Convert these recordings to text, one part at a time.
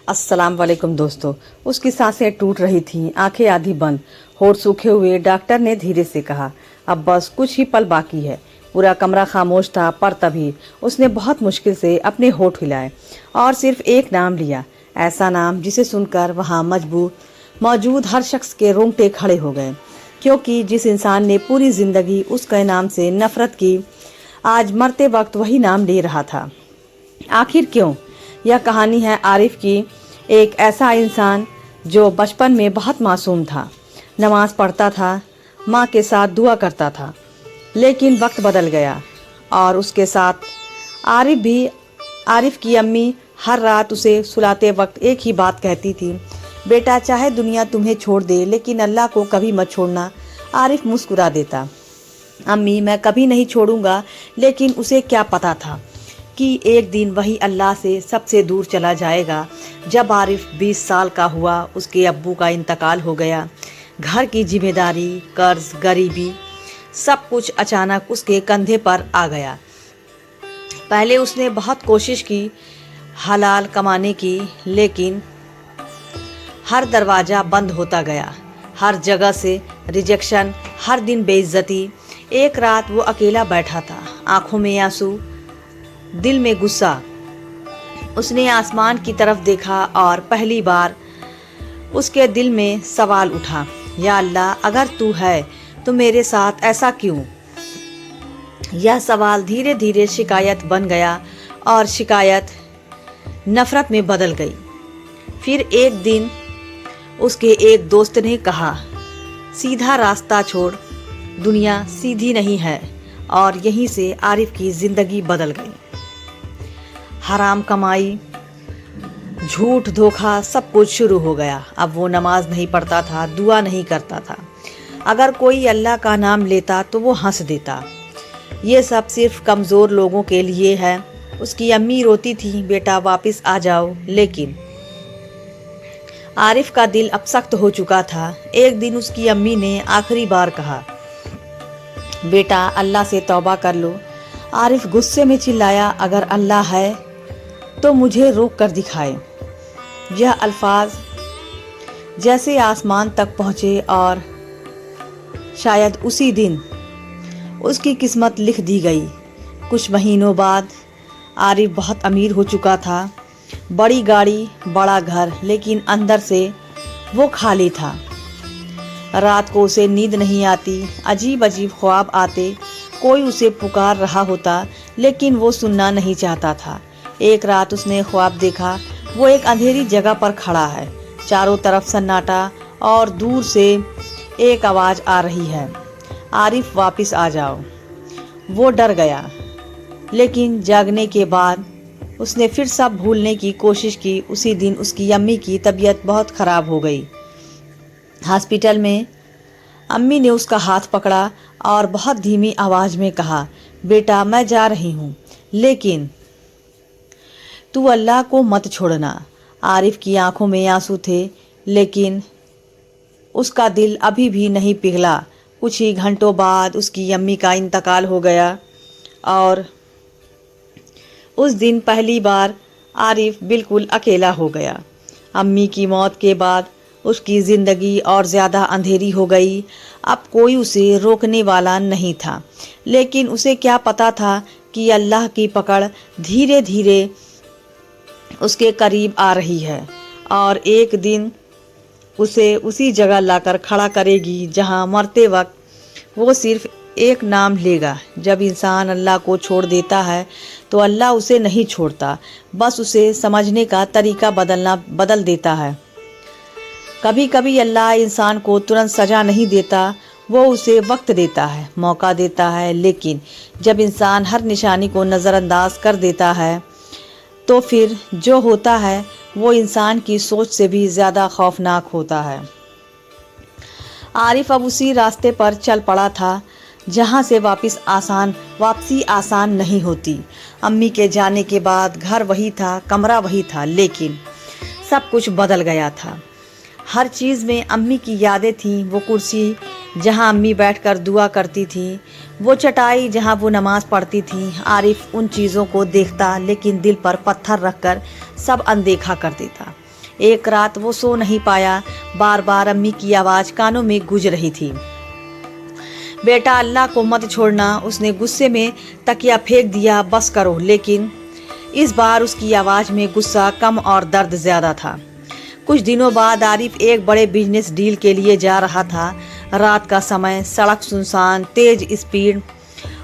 अस्सलाम वालेकुम दोस्तों। उसकी सांसें टूट रही थीं, आंखें आधी बंद, होठ सूखे हुए। डॉक्टर ने धीरे से कहा, अब बस कुछ ही पल बाकी है। पूरा कमरा खामोश था, पर तभी उसने बहुत मुश्किल से अपने होठ हिलाए और सिर्फ एक नाम लिया, ऐसा नाम जिसे सुनकर वहाँ मौजूद हर शख्स के रोंगटे खड़े हो गए, क्योंकि जिस इंसान ने पूरी जिंदगी उसके नाम से नफरत की, आज मरते वक्त वही नाम ले रहा था। आखिर क्यों? यह कहानी है आरिफ की, एक ऐसा इंसान जो बचपन में बहुत मासूम था, नमाज पढ़ता था, माँ के साथ दुआ करता था, लेकिन वक्त बदल गया और उसके साथ आरिफ की अम्मी हर रात उसे सुलाते वक्त एक ही बात कहती थी, बेटा चाहे दुनिया तुम्हें छोड़ दे लेकिन अल्लाह को कभी मत छोड़ना। आरिफ मुस्कुरा देता, अम्मी मैं कभी नहीं छोड़ूंगा, लेकिन उसे क्या पता था कि एक दिन वही अल्लाह से सबसे दूर चला जाएगा। जब आरिफ 20 साल का हुआ, उसके अब्बू का इंतकाल हो गया। घर की जिम्मेदारी, कर्ज, गरीबी, सब कुछ अचानक उसके कंधे पर आ गया। पहले उसने बहुत कोशिश की हलाल कमाने की, लेकिन हर दरवाज़ा बंद होता गया, हर जगह से रिजेक्शन, हर दिन बेइज्जती। एक रात वो अकेला बैठा था, आंखों में आंसू, दिल में गुस्सा। उसने आसमान की तरफ देखा और पहली बार उसके दिल में सवाल उठा, या अल्लाह अगर तू है तो मेरे साथ ऐसा क्यों? यह सवाल धीरे धीरे शिकायत बन गया और शिकायत नफरत में बदल गई। फिर एक दिन उसके एक दोस्त ने कहा, सीधा रास्ता छोड़, दुनिया सीधी नहीं है। और यहीं से आरिफ की ज़िंदगी बदल गई। हराम कमाई, झूठ, धोखा, सब कुछ शुरू हो गया। अब वो नमाज नहीं पढ़ता था, दुआ नहीं करता था। अगर कोई अल्लाह का नाम लेता तो वो हंस देता, ये सब सिर्फ कमज़ोर लोगों के लिए है। उसकी अम्मी रोती थी, बेटा वापस आ जाओ, लेकिन आरिफ का दिल अब सख्त हो चुका था। एक दिन उसकी अम्मी ने आखिरी बार कहा, बेटा अल्लाह से तौबा कर लो। आरिफ गुस्से में चिल्लाया, अगर अल्लाह है तो मुझे रोक कर दिखाए। यह अल्फाज जैसे आसमान तक पहुँचे और शायद उसी दिन उसकी किस्मत लिख दी गई। कुछ महीनों बाद आरिफ बहुत अमीर हो चुका था, बड़ी गाड़ी, बड़ा घर, लेकिन अंदर से वो खाली था। रात को उसे नींद नहीं आती, अजीब अजीब ख्वाब आते, कोई उसे पुकार रहा होता, लेकिन वो सुनना नहीं चाहता था। एक रात उसने ख्वाब देखा, वो एक अंधेरी जगह पर खड़ा है, चारों तरफ सन्नाटा और दूर से एक आवाज़ आ रही है, आरिफ वापस आ जाओ। वो डर गया, लेकिन जागने के बाद उसने फिर सब भूलने की कोशिश की। उसी दिन उसकी अम्मी की तबीयत बहुत ख़राब हो गई। हॉस्पिटल में अम्मी ने उसका हाथ पकड़ा और बहुत धीमी आवाज़ में कहा, बेटा मैं जा रही हूँ, लेकिन तू अल्लाह को मत छोड़ना। आरिफ की आंखों में आंसू थे, लेकिन उसका दिल अभी भी नहीं पिघला। कुछ ही घंटों बाद उसकी अम्मी का इंतकाल हो गया और उस दिन पहली बार आरिफ बिल्कुल अकेला हो गया। अम्मी की मौत के बाद उसकी ज़िंदगी और ज़्यादा अंधेरी हो गई। अब कोई उसे रोकने वाला नहीं था, लेकिन उसे क्या पता था कि अल्लाह की पकड़ धीरे धीरे उसके करीब आ रही है और एक दिन उसे उसी जगह लाकर खड़ा करेगी जहां मरते वक्त वो सिर्फ एक नाम लेगा। जब इंसान अल्लाह को छोड़ देता है तो अल्लाह उसे नहीं छोड़ता, बस उसे समझने का तरीका बदल देता है। कभी कभी अल्लाह इंसान को तुरंत सज़ा नहीं देता, वो उसे वक्त देता है, मौका देता है। लेकिन जब इंसान हर निशानी को नज़रअंदाज कर देता है तो फिर जो होता है वो इंसान की सोच से भी ज़्यादा खौफनाक होता है। आरिफ अब उसी रास्ते पर चल पड़ा था जहाँ से वापसी आसान नहीं होती। अम्मी के जाने के बाद घर वही था, कमरा वही था, लेकिन सब कुछ बदल गया था। हर चीज़ में अम्मी की यादें थीं। वो कुर्सी जहाँ अम्मी बैठकर दुआ करती थी, वो चटाई जहाँ वो नमाज़ पढ़ती थी। आरिफ उन चीज़ों को देखता, लेकिन दिल पर पत्थर रखकर सब अनदेखा कर देता। एक रात वो सो नहीं पाया, बार बार अम्मी की आवाज़ कानों में गूंज रही थी, बेटा अल्लाह को मत छोड़ना। उसने गुस्से में तकिया फेंक दिया, बस करो। लेकिन इस बार उसकी आवाज़ में गुस्सा कम और दर्द ज़्यादा था। कुछ दिनों बाद आरिफ एक बड़े बिजनेस डील के लिए जा रहा था। रात का समय, सड़क सुनसान, तेज स्पीड,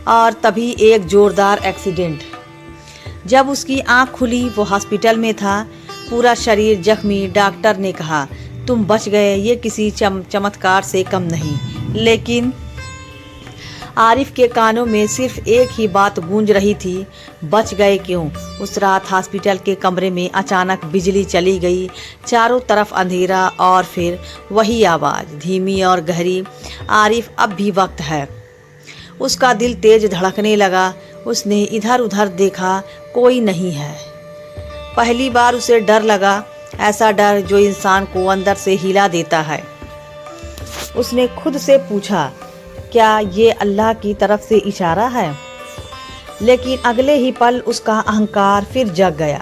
और तभी एक जोरदार एक्सीडेंट। जब उसकी आंख खुली वो हॉस्पिटल में था, पूरा शरीर जख्मी। डॉक्टर ने कहा तुम बच गए, ये किसी चमत्कार से कम नहीं। लेकिन आरिफ के कानों में सिर्फ एक ही बात गूंज रही थी, बच गए क्यों। उस रात हॉस्पिटल के कमरे में अचानक बिजली चली गई, चारों तरफ अंधेरा और फिर वही आवाज़, धीमी और गहरी, आरिफ अब भी वक्त है। उसका दिल तेज धड़कने लगा। उसने इधर उधर देखा, कोई नहीं है। पहली बार उसे डर लगा, ऐसा डर जो इंसान को अंदर से हिला देता है। उसने खुद से पूछा, क्या ये अल्लाह की तरफ से इशारा है? लेकिन अगले ही पल उसका अहंकार फिर जग गया।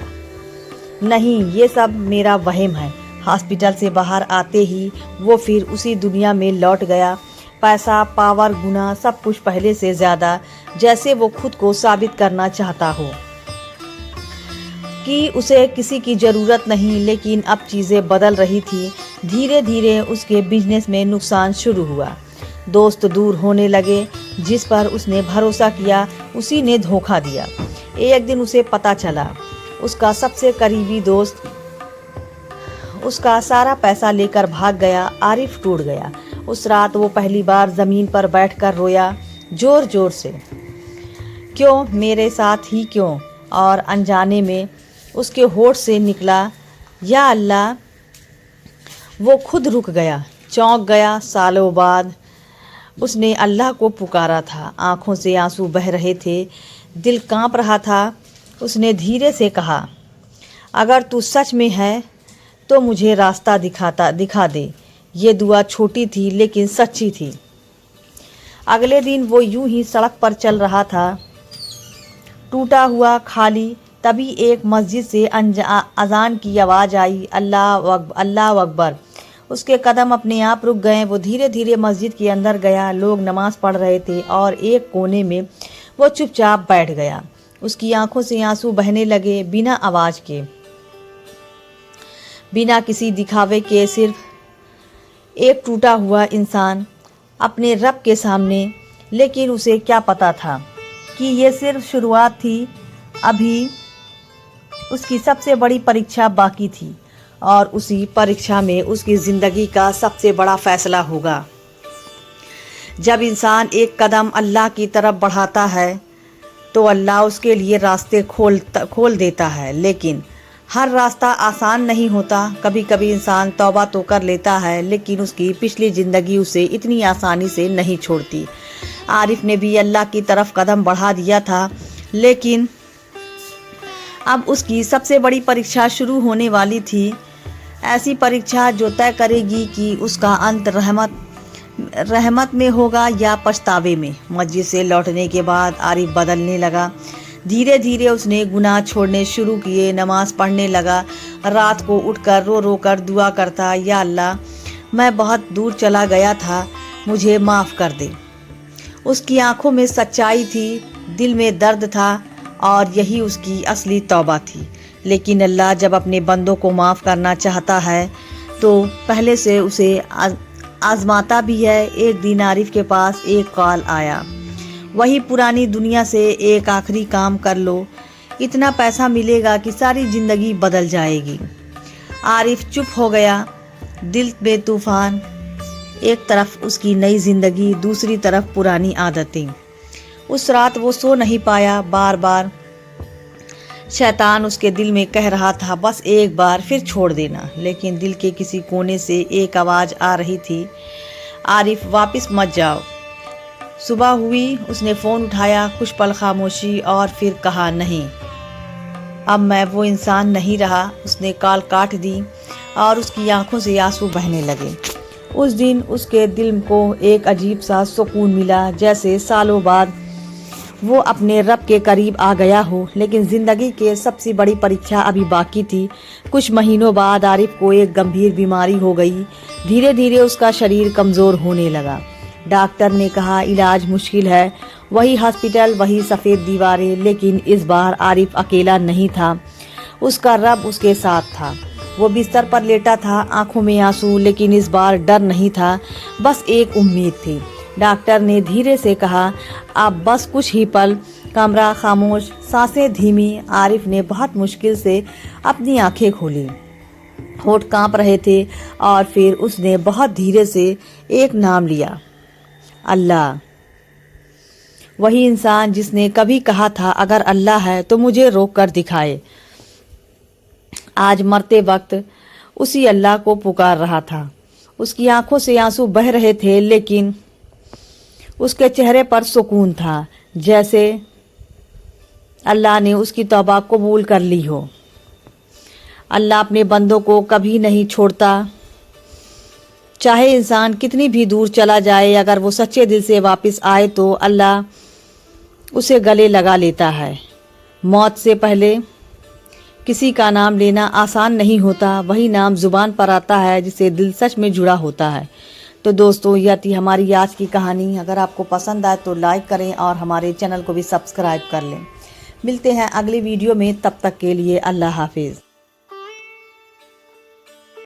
नहीं, ये सब मेरा वहम है। हॉस्पिटल से बाहर आते ही वो फिर उसी दुनिया में लौट गया। पैसा, पावर, गुना, सब कुछ पहले से ज़्यादा, जैसे वो खुद को साबित करना चाहता हो कि उसे किसी की ज़रूरत नहीं। लेकिन अब चीज़ें बदल रही थी। धीरे धीरे उसके बिजनेस में नुकसान शुरू हुआ। दोस्त दूर होने लगे, जिस पर उसने भरोसा किया उसी ने धोखा दिया। एक दिन उसे पता चला उसका सबसे करीबी दोस्त उसका सारा पैसा लेकर भाग गया। आरिफ टूट गया। उस रात वो पहली बार ज़मीन पर बैठकर रोया, ज़ोर ज़ोर से। क्यों, मेरे साथ ही क्यों? और अनजाने में उसके होठ से निकला, या अल्लाह। वो खुद रुक गया, चौंक गया। सालों बाद उसने अल्लाह को पुकारा था। आँखों से आंसू बह रहे थे, दिल कांप रहा था। उसने धीरे से कहा, अगर तू सच में है तो मुझे रास्ता दिखा दे। ये दुआ छोटी थी लेकिन सच्ची थी। अगले दिन वो यूं ही सड़क पर चल रहा था, टूटा हुआ, खाली। तभी एक मस्जिद से अजान की आवाज़ आई, अल्लाह अकबर। उसके कदम अपने आप रुक गए। वो धीरे धीरे मस्जिद के अंदर गया। लोग नमाज पढ़ रहे थे और एक कोने में वो चुपचाप बैठ गया। उसकी आंखों से आंसू बहने लगे, बिना आवाज़ के, बिना किसी दिखावे के, सिर्फ एक टूटा हुआ इंसान अपने रब के सामने। लेकिन उसे क्या पता था कि ये सिर्फ शुरुआत थी। अभी उसकी सबसे बड़ी परीक्षा बाकी थी और उसी परीक्षा में उसकी ज़िंदगी का सबसे बड़ा फैसला होगा। जब इंसान एक कदम अल्लाह की तरफ बढ़ाता है तो अल्लाह उसके लिए रास्ते खोल देता है। लेकिन हर रास्ता आसान नहीं होता। कभी कभी इंसान तौबा तो कर लेता है, लेकिन उसकी पिछली ज़िंदगी उसे इतनी आसानी से नहीं छोड़ती। आरिफ ने भी अल्लाह की तरफ कदम बढ़ा दिया था, लेकिन अब उसकी सबसे बड़ी परीक्षा शुरू होने वाली थी। ऐसी परीक्षा जो तय करेगी कि उसका अंत रहमत में होगा या पछतावे में। मस्जिद से लौटने के बाद आरिफ बदलने लगा। धीरे धीरे उसने गुनाह छोड़ने शुरू किए, नमाज पढ़ने लगा। रात को उठकर रो रो कर दुआ करता, या अल्लाह, मैं बहुत दूर चला गया था, मुझे माफ़ कर दे। उसकी आंखों में सच्चाई थी, दिल में दर्द था, और यही उसकी असली तौबा थी। लेकिन अल्लाह जब अपने बंदों को माफ़ करना चाहता है तो पहले से उसे आजमाता भी है। एक दिन आरिफ के पास एक कॉल आया, वही पुरानी दुनिया से, एक आखिरी काम कर लो, इतना पैसा मिलेगा कि सारी ज़िंदगी बदल जाएगी। आरिफ चुप हो गया, दिल में तूफान। एक तरफ उसकी नई ज़िंदगी, दूसरी तरफ पुरानी आदतें। उस रात वो सो नहीं पाया। बार बार शैतान उसके दिल में कह रहा था, बस एक बार, फिर छोड़ देना। लेकिन दिल के किसी कोने से एक आवाज़ आ रही थी, आरिफ वापस मत जाओ। सुबह हुई, उसने फ़ोन उठाया, कुछ पल खामोशी और फिर कहा, नहीं, अब मैं वो इंसान नहीं रहा। उसने कॉल काट दी और उसकी आंखों से आंसू बहने लगे। उस दिन उसके दिल को एक अजीब सा सुकून मिला, जैसे सालों बाद वो अपने रब के करीब आ गया हो, लेकिन जिंदगी के सबसे बड़ी परीक्षा अभी बाकी थी। कुछ महीनों बाद आरिफ को एक गंभीर बीमारी हो गई। धीरे धीरे उसका शरीर कमजोर होने लगा। डॉक्टर ने कहा इलाज मुश्किल है। वही हॉस्पिटल, वही सफेद दीवारें, लेकिन इस बार आरिफ अकेला नहीं था। उसका रब उसके साथ था। वो बिस्तर पर लेटा था, आंखों में आंसू, लेकिन इस बार डर नहीं था, बस एक उम्मीद थी। डॉक्टर ने धीरे से कहा अब बस कुछ ही पल। कमरा खामोश, सांसें धीमी। आरिफ ने बहुत मुश्किल से अपनी आंखें खोली। होठ कांप रहे थे और फिर उसने बहुत धीरे से एक नाम लिया, अल्लाह। वही इंसान जिसने कभी कहा था अगर अल्लाह है तो मुझे रोक कर दिखाए, आज मरते वक्त उसी अल्लाह को पुकार रहा था। उसकी आंखों से आंसू बह रहे थे, लेकिन उसके चेहरे पर सुकून था, जैसे अल्लाह ने उसकी तौबा कबूल कर ली हो। अल्लाह अपने बंदों को कभी नहीं छोड़ता। चाहे इंसान कितनी भी दूर चला जाए, अगर वो सच्चे दिल से वापस आए तो अल्लाह उसे गले लगा लेता है। मौत से पहले किसी का नाम लेना आसान नहीं होता। वही नाम जुबान पर आता है जिसे दिल सच में जुड़ा होता है। तो दोस्तों, यह थी हमारी आज की कहानी। अगर आपको पसंद आए तो लाइक करें और हमारे चैनल को भी सब्सक्राइब कर लें। मिलते हैं अगली वीडियो में, तब तक के लिए अल्लाह हाफिज़।